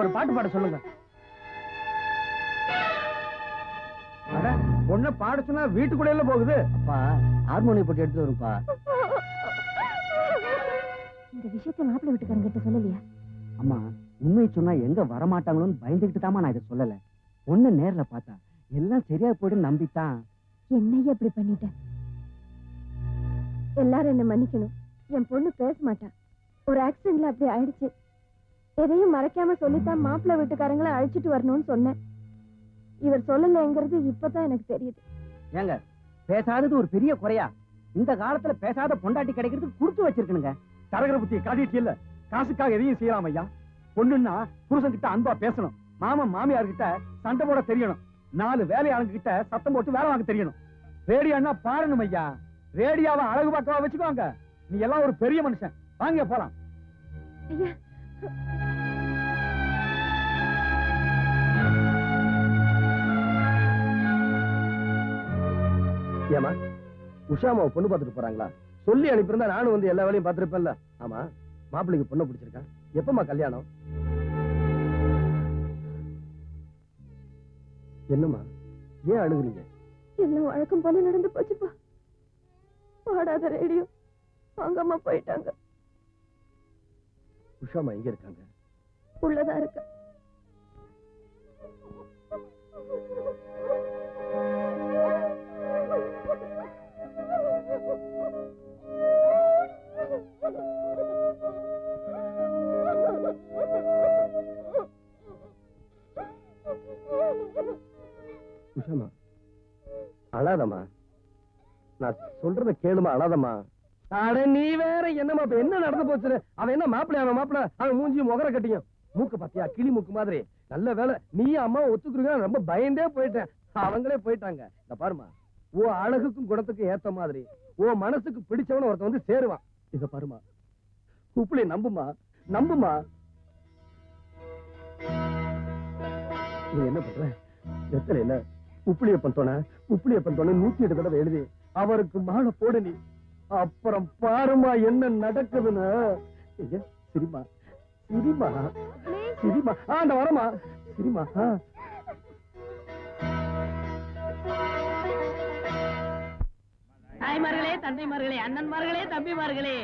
ஒரு பாட்டு பாட சொல்லுங்க. பொண்ணை பாட சொன்னா வீட்டுக்குள்ள எல்லாம் போகுது. அப்பா ஹார்மோனியம் போட்டு எடுத்து வரும்பா. இந்த விஷயத்தை மாப்பிள்ளை வீட்டுக்காரங்கிட்ட சொல்லலையா? அம்மா உண்மை சொன்னா எங்க வரமாட்டாங்களோன்னு பயந்துகிட்டு தாமா நான் இதை சொல்லல. பொண்ணு நேர்ல பார்த்தா எல்லாம் சரியா போயிடும் நம்பித்தான். என்னைய இப்படி பண்ணிட்டேன். எல்லாரும் என்ன மன்னிக்கணும். என் பொண்ணு பேச மாட்டா. ஒரு ஆக்சிடென்ட்ல அப்படி ஆயிடுச்சு. எதையும் மறைக்காம சொல்லித்தான் மாப்பிள்ளை வீட்டுக்காரங்களை அழைச்சிட்டு வரணும்னு சொன்னேன். இவர் சொல்லலைங்கிறது இப்பதான் எனக்கு தெரியுது. ஏங்க பேசாதது ஒரு பெரிய குறையா? இந்த காலத்துல பேசாத பொண்டாட்டி கிடைக்கிறதுக்கு கொடுத்து வச்சிருக்கணுங்க. தரகர புத்தியை காட்டிட்டு இல்ல, காசுக்காக எதையும் செய்யலாம் ஐயா. பொண்ணுன்னா புருஷன் கிட்ட அன்பா பேசணும். மாமன் மாமியார் கிட்ட சண்டை போட தெரியணும். 4 வேலையாளங்க கிட்ட சத்தம் போட்டு வேலை வாங்க தெரியணும். ரேடியோன்னா பாடணும் ஐயா. ரேடியோவை அழகு பார்க்கவா வச்சுக்கோங்க. நீ எல்லாம் ஒரு பெரிய மனுஷன். வாங்க போலாம். ஏமா உஷாமா பொண்ணு பார்த்துட்டு போறாங்களா? சொல்லி அனுப்பியிருந்தா நானும் வந்து எல்லா வேலையும் பார்த்துருப்பேன்ல. ஆமா மாப்பிள்ளைக்கு பொண்ணு பிடிச்சிருக்கா? எப்பமா கல்யாணம்? என்னம்மா ஏன் அழுகுறீங்க? எல்லாம் வழக்கம் போல நடந்து போச்சுப்பா. பாடாத ரேடியோ வாங்கம்மா போயிட்டாங்க. உஷாமா எங்க இருக்காங்க? உள்ளதா இருக்க. உஷாமா அழாதம்மா, நான் சொல்றத கேளுமா, அழாதம்மா. அட நீ வேற என்னமா என்ன நடந்து போச்சு? அவன் என்ன மாப்பிள்ளை? அவன் மாப்பிள்ளை அவன் மூஞ்சி முகர கட்டியும் மூக்க பாத்தியா கிளி மூக்கு மாதிரி. நல்ல வேலை நீ அம்மா ஒத்துக்குறீங்க. ரொம்ப பயந்தே போயிட்டேன். அவங்களே போயிட்டாங்க. இந்த பாருமா, ஓ அழகுக்கும் குணத்துக்கும் ஏத்த மாதிரி ஓ மனசுக்கு பிடிச்சவன ஒருத்த வந்து சேருவான். இத பாருமா, உப்புளி நம்புமா, நம்புமா. நீ என்ன பண்ற? எத்தனை என்ன உப்புளியப்பன் தோண 108 தடவை எழுதி அவருக்கு மாலை போடு நீ. அப்புறம் பாருமா என்ன நடக்குதுன்னு. சிரிமா சிரிமா சிரிமா. அந்த வரமா சிரிமா. தாய்மார்களே, தந்தைமார்களே, அண்ணன்மார்களே, தம்பிமார்களே,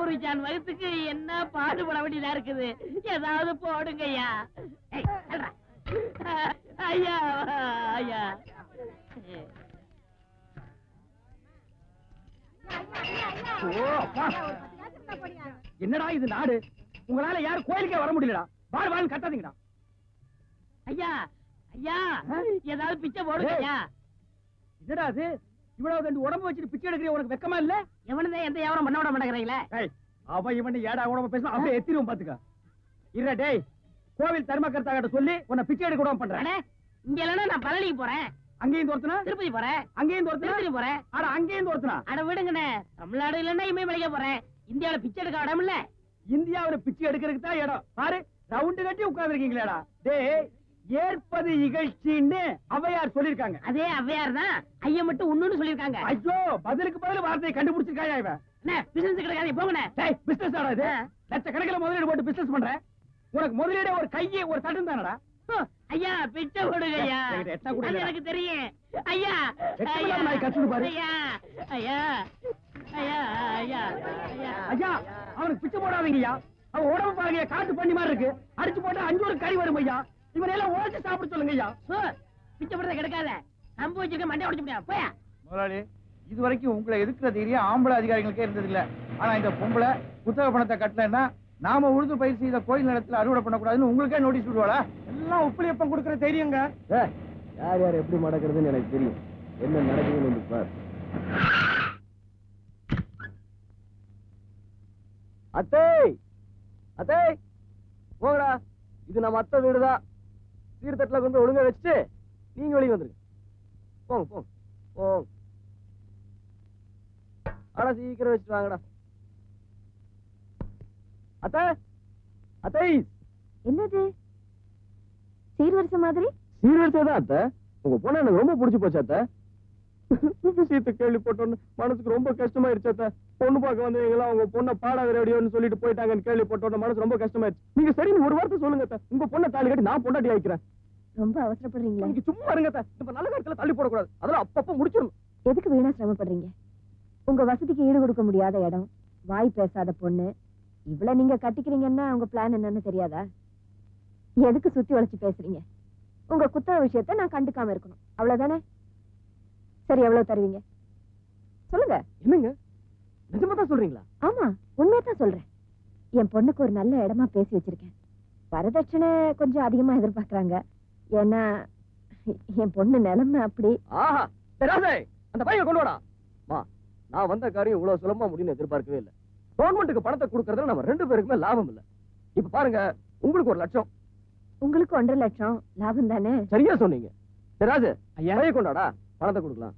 ஒரு ஜான் வயசுக்கு என்ன பாடுபட வேண்டியதா இருக்குது. ஏதாவது போடுங்க ஐயா. ஐயா ஐயா. என்னடா இது நாடு? உங்களால யாரும் கோயிலுக்கே வர முடியலடா. வாழ் வாழ் கட்டாதீங்கடா. ஐயா ஐயா, ஏதாவது பிச்சை போடுங்க ஐயா. என்னடா அது? இவ்வளவு ரெண்டு உடம்பு வச்சுட்டு பிச்சை எடுக்கிற உனக்கு வெக்கமா இல்ல? எவனதான் எந்த வியாபாரம் பண்ண விட மாட்டேங்கிறீங்களே. அவன் இவன் ஏடா உடம்பு பேசணும் அப்படியே எத்திரும் பாத்துக்க. இல்ல டேய், கோவில் தர்மகர்த்தாகிட்ட சொல்லி உன்னை பிச்சை எடுக்க விடாம பண்றேன். இங்க இல்லன்னா நான் பழனிக்கு போறேன். அங்கேயும் தோர்த்தனா? திருப்பதி போறேன். அங்கேயும் தோர்த்தனா? திருப்பதி போறேன். அட அங்கேயும் தோர்த்தனா? அட விடுங்கண்ணே, தமிழ்நாடு இல்லன்னா இமயமலைக்கு போறேன். இந்தியாவில பிச்சை எடுக்க இடம் இல்ல. இந்தியாவில பிச்சை எடுக்கிறதுக்கு தான் இடம். பாரு ரவுண்டு கட்டி உட்கார்ந்து இருக்கீங்களேடா. டேய், ஏற்பது இகழ்ச்சின்னு அவையார் சொல்லிருக்காங்க. அதே அவையார் தான் ஐயா மட்டும் ஒண்ணுன்னு சொல்லிருக்காங்க. ஐயோ, பதிலுக்கு பதில் வார்த்தையை கண்டுபிடிச்சிருக்காயா இவன்? என்ன பிசினஸ் கிடைக்காது போங்கண்ணே. டேய், பிசினஸ் ஆடா இது? லட்சக்கணக்கில் முதலீடு போட்டு பிசினஸ் பண்ற. உனக்கு முதலீடு ஒரு கையை ஒரு தட்டும் தானடா. ஐயா பிச்சை கொடுங்க ஐயா. எனக்கு தெரியும் ஐயா. ஐயா ஐயா ஐயா ஐயா ஐயா, அவனுக்கு பிச்சை போடாதீங்கய்யா. அவன் உடம்பு பாருங்க, காட்டு பண்ணி மாதிரி இருக்கு. அடிச்சு போட்டா 5 ஒரு கறி வரும் ஐயா. இவனை எல்லாம் உழைச்சு சாப்பிட சொல்லுங்க ஐயா. பிச்சை போடுறத கிடைக்காத. நம்ப வச்சிருக்க மண்டை உடைச்சு முடியாது. போயா முதலாளி, இது வரைக்கும் உங்களை எதிர்க்கிற தைரியம் ஆம்பளை அதிகாரிகளுக்கே இருந்தது இல்ல. ஆனா இந்த பொம்பளை புத்தக பணத்தை கட்டலன்னா நாம உழுது பயிர் செய்த கோயில் நிலத்துல அறுவடை பண்ணக்கூடாதுன்னு உங்களுக்கே நோட்டீஸ் விடுவாளா? எல்லாம் உப்புளியப்பம் கொடுக்கிற தைரியங்க. யார் யார் எப்படி நடக்கிறதுன்னு எனக்கு தெரியும். என்ன நடக்குதுன்னு பார். அத்தை அத்தை போங்கடா. இது நம்ம அத்தை வீடுதான். சீர்தட்டுல கொண்டு போய் ஒழுங்கா வச்சுட்டு நீங்க வெளியே வந்துருங்க. போங்க போங்க போங்க. ஆனா சீக்கிரம் வச்சுட்டு வாங்கடா. அத்தை அத்தை. என்னது சீர்வரிசை மாதிரி? சீர்வரிசை தான் அத்தை. உங்க பொண்ணு எனக்கு ரொம்ப பிடிச்சு போச்சு அத்தை. விஷயத்தை கேள்விப்பட்டோன்னு மனசுக்கு ரொம்ப கஷ்டமாயிருச்சா. பொண்ணு பார்க்க வந்தவங்களா அவங்க பொண்ணை பாடாத ரேடியோன்னு சொல்லிட்டு போயிட்டாங்கன்னு கேள்விப்பட்டோன்னு மனசு ரொம்ப கஷ்டமாயிருச்சு. நீங்க சரின்னு ஒரு வார்த்தை சொல்லுங்க. உங்க பொண்ணை தாலி கட்டி நான் பொண்டாட்டி ஆயிக்கிறேன். ரொம்ப அவசரப்படுறீங்களா? நீங்க சும்மா இருங்க. நம்ம நல்ல காலத்துல தள்ளி போடக்கூடாது. அதெல்லாம் அப்பப்ப முடிச்சிடணும். எதுக்கு வீணா சிரமப்படுறீங்க? உங்க வசதிக்கு ஈடு கொடுக்க முடியாத இடம், வாய் பேசாத பொண்ணு, இவ்வளவு நீங்க கட்டிக்கிறீங்கன்னா உங்க பிளான் என்னன்னு தெரியாதா? எதுக்கு சுத்தி வளைச்சு பேசுறீங்க? உங்க குத்தக விஷயத்தை நான் கண்டுக்காம இருக்கணும், அவ்வளவுதானே? சரி, எவ்வளவு தருவீங்க சொல்லுங்க. என்னங்க நிஜமா தான் சொல்றீங்களா? ஆமா, உண்மையத்தான் சொல்றேன். என் பொண்ணுக்கு ஒரு நல்ல இடமா பேசி வச்சிருக்கேன். வரதட்சணை கொஞ்சம் அதிகமா எதிர்பார்க்கறாங்க. ஏன்னா என் பொண்ணு நிலைமை அப்படி. ஆஹா, ராஜே அந்த பையனை கொண்டு வாடா. நான் வந்த காரியம் இவ்வளவு சுலபமா முடியும்னு எதிர்பார்க்கவே இல்லை. கவர்மெண்ட்டுக்கு பணத்தை கொடுக்கறதுல நம்ம 2 பேருக்குமே லாபம் இல்லை. இப்ப பாருங்க, உங்களுக்கு 1 லட்சம், உங்களுக்கு 1.5 லட்சம் லாபம் தானே? சரியா சொன்னீங்க. ராஜு ஐயா கொண்டாடா, பணத்தை கொடுக்கலாம்.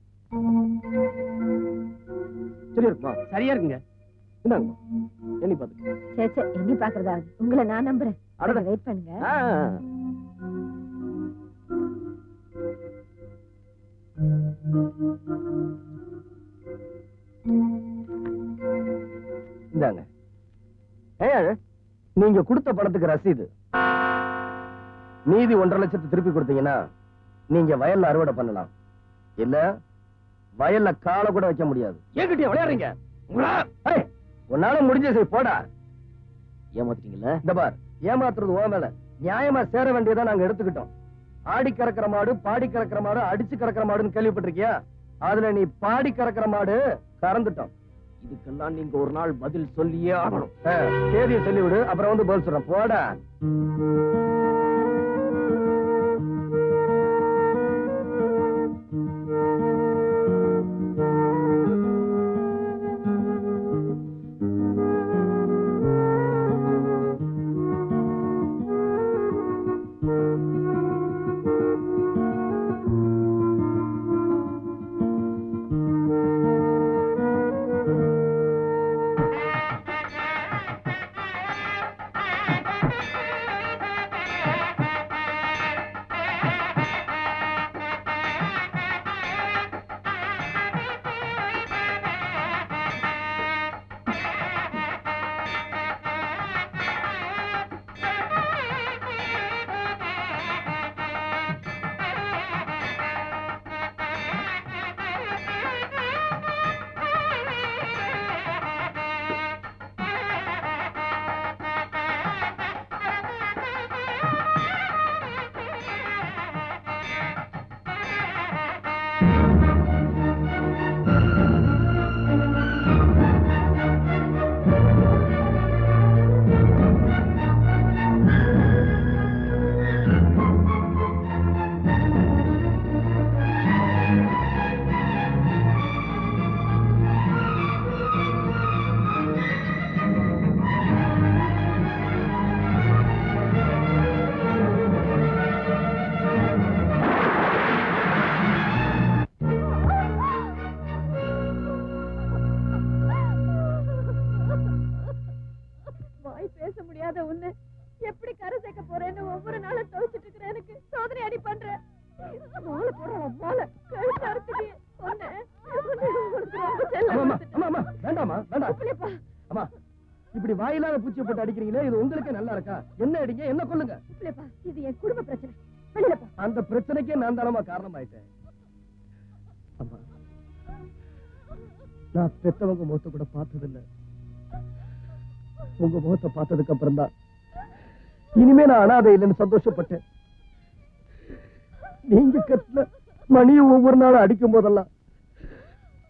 சரியா இருக்குமா? சரியா இருக்குங்க. இந்தாங்கம்மா, எண்ணி பாத்துக்க. சே எண்ணி பாக்குறதா? உங்களை நான் நம்புறேன். வெயிட் பண்ணுங்க. இந்தாங்க. நீங்க கொடுத்த பணத்துக்கு ரசீது. மீதி 1.5 லட்சத்தை திருப்பி கொடுத்தீங்கன்னா நீங்க வயல்ல அறுவடை பண்ணலாம். இல்ல வயல்ல காலை கூட வைக்க முடியாது. ஏங்கிட்டியா விளையாடுறீங்க? உன்னால முடிஞ்ச செய் போடா. ஏமாத்திட்டீங்கல்ல? இந்த பார், ஏமாத்துறது ஓ மேல. நியாயமா சேர வேண்டியதை நாங்க எடுத்துக்கிட்டோம். ஆடி கறக்கிற மாடு, பாடி கறக்கிற மாடு, அடிச்சு கறக்கிற மாடுன்னு கேள்விப்பட்டிருக்கியா? அதுல நீ பாடி கறக்கிற மாடு கறந்துட்டோம். இதுக்கெல்லாம் நீங்க ஒரு நாள் பதில் சொல்லியே ஆகணும். தேதியை சொல்லிவிடு, அப்புறம் வந்து பதில் சொல்றேன். போடா. இப்படி வாயிலாத பூச்சி போட்டு அடிக்கிறீங்களே, இது உங்களுக்கு நல்லா இருக்கா? என்ன அடிங்க, என்ன கொல்லுங்க. இது என் குடும்ப பிரச்சனை. வெளியிலப்பா. அந்த பிரச்சனைக்கே நான் தானமா காரணமாயிட்டேன். அம்மா, நான் பெத்தவங்க முகத்தை கூட பார்த்ததில்லை. உங்க முகத்தை பார்த்ததுக்கு அப்புறம் தான் இனிமே நான் அனாதை இல்லைன்னு சந்தோஷப்பட்டேன். நீங்க கட்டின மணியை ஒவ்வொரு நாளும் அடிக்கும் போதெல்லாம்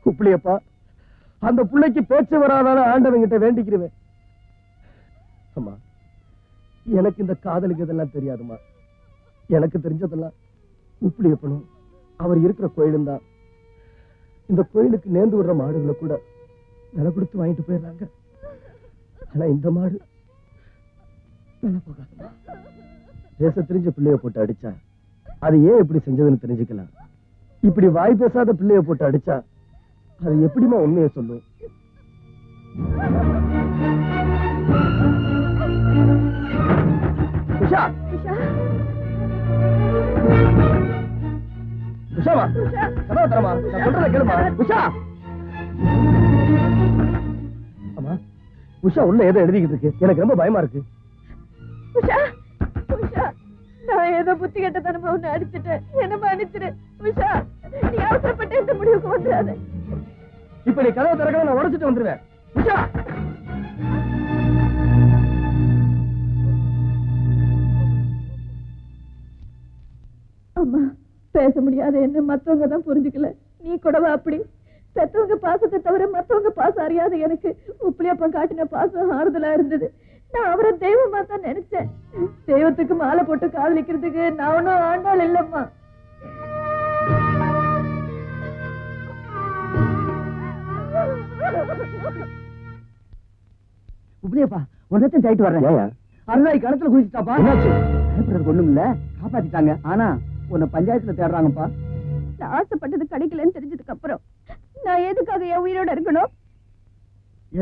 குப்பிளியப்பா, அந்த பிள்ளைக்கு பேச்சு வராதான ஆண்டவங்கிட்ட வேண்டிக்கிறேன். அம்மா, எனக்கு இந்த காதலுக்கு இதெல்லாம் தெரியாதுமா. எனக்கு தெரிஞ்சதெல்லாம் உப்பிலியப்பனும் அவர் இருக்கிற கோயிலும் தான். இந்த கோயிலுக்கு நேர்ந்து விடுற மாடுகளை கூட விலை கொடுத்து வாங்கிட்டு போயிடுறாங்க. ஆனா இந்த மாடு விலை போகாதுமா. பேச தெரிஞ்ச பிள்ளைய போட்டு அடிச்சா அது ஏன் இப்படி செஞ்சதுன்னு தெரிஞ்சுக்கலாம். இப்படி வாய் பேசாத பிள்ளைய போட்டு அடிச்சா அது எப்படிமா உண்மையை சொல்லும்? உஷா, உஷாமா கதவை தரமா நான் சொல்றத கேளுமா உஷா அம்மா உஷா உள்ள ஏதோ எழுதிக்கிட்டு இருக்கு எனக்கு ரொம்ப பயமா இருக்கு உஷா உஷா நான் ஏதோ புத்தி கெட்டத்தனமா உன்னை அடிச்சுட்டேன் என்ன மன்னிச்சிரு உஷா நீ அவசரப்பட்டு இந்த முடிவுக்கு வந்துடாத இப்ப நீ கதவை திறக்கணும் நான் உடைச்சிட்டு வந்துருவேன் உஷா அம்மா பேச முடியாத என்ன மத்தவங்க தான் புரிஞ்சுக்கல நீ கூடவா அப்படி பெத்தவங்க பாசத்தை தவிர மத்தவங்க பாசம் அறியாத எனக்கு உப்புளியப்பம் காட்டின பாசம் ஆறுதலா இருந்தது நான் அவரை தெய்வமா தான் நினைச்சேன் தெய்வத்துக்கு மாலை போட்டு காதலிக்கிறதுக்கு நான் ஒன்னும் ஆண்டாள் இல்லம்மா உப்ளியப்பா ஒன்னத்தையும் தாயிட்டு வர்றேன் அருளாய் கணத்துல குதிச்சுட்டாப்பா பயப்படுறதுக்கு ஒண்ணும் இல்ல காப்பாத்திட்டாங்க ஆனா உன்னை பஞ்சாயத்துல தேடுறாங்கப்பா நான் ஆசைப்பட்டது கிடைக்கலன்னு தெரிஞ்சதுக்கு அப்புறம் நான் எதுக்காக என் உயிரோட இருக்கணும்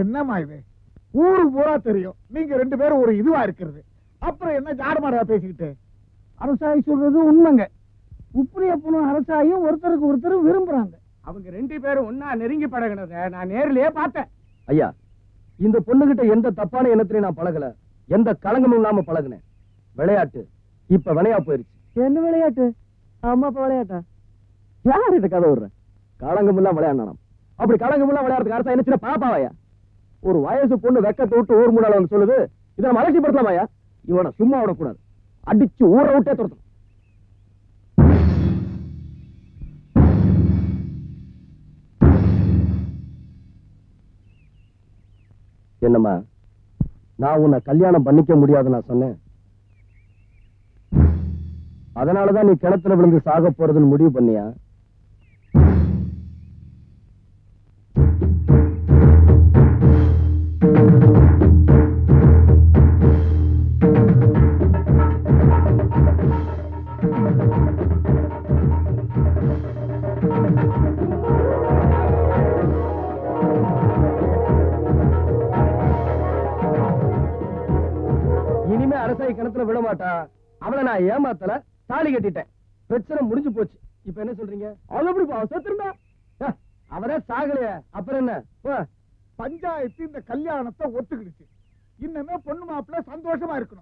என்னம்மா இது ஊரு பூரா தெரியும் நீங்க 2 பேரும் ஒரு இதுவா இருக்கிறது அப்புறம் என்ன ஜாடமாடா பேசிக்கிட்டு அரசாயி சொல்றது உண்மைங்க உப்புளியப்பனும் அரசாயும் ஒருத்தருக்கு ஒருத்தர் விரும்புறாங்க அவங்க 2 பேரும் ஒன்னா நெருங்கி பழகினத நான் நேரிலேயே பார்த்தேன் ஐயா இந்த பொண்ணுகிட்ட எந்த தப்பான எண்ணத்திலையும் நான் பழகல எந்த களங்கமும் இல்லாம பழகுனேன் விளையாட்டு இப்ப விளையா போயிருச்சு என்ன விளையாட்டு அம்மா அப்பா விளையாட்டா யார் இந்த கதை விடுற களங்கம் எல்லாம் விளையாடணும் அப்படி களங்கம் எல்லாம் விளையாடுறதுக்கு அரசா என்ன சின்ன பாப்பாவையா ஒரு வயசு பொண்ணு வெக்கத்தை விட்டு ஊர் முன்னால வந்து சொல்லுது இதை நம்ம அலட்சியப்படுத்தலாமாயா இவனை சும்மா விடக்கூடாது அடிச்சு ஊரை விட்டே துரத்தணும் என்னம்மா நான் உன்னை கல்யாணம் பண்ணிக்க முடியாது நான் சொன்னேன் அதனாலதான் நீ கிணத்துல விழுந்து சாக போறதுன்னு முடிவு பண்ணியா இனிமே அரசாய் கிணத்துல விட மாட்டா அவளை நான் ஏமாத்தல தாலி கட்டிட்டேன் பிரச்சனை முடிஞ்சு போச்சு இப்ப என்ன சொல்றீங்க அவ எப்படி செத்துருந்தா அவரே சாகலைய அப்புறம் என்ன பஞ்சாயத்து இந்த கல்யாணத்தை ஒத்துக்கிடுச்சு இன்னமே பொண்ணு மாப்பிள்ள சந்தோஷமா இருக்கணும்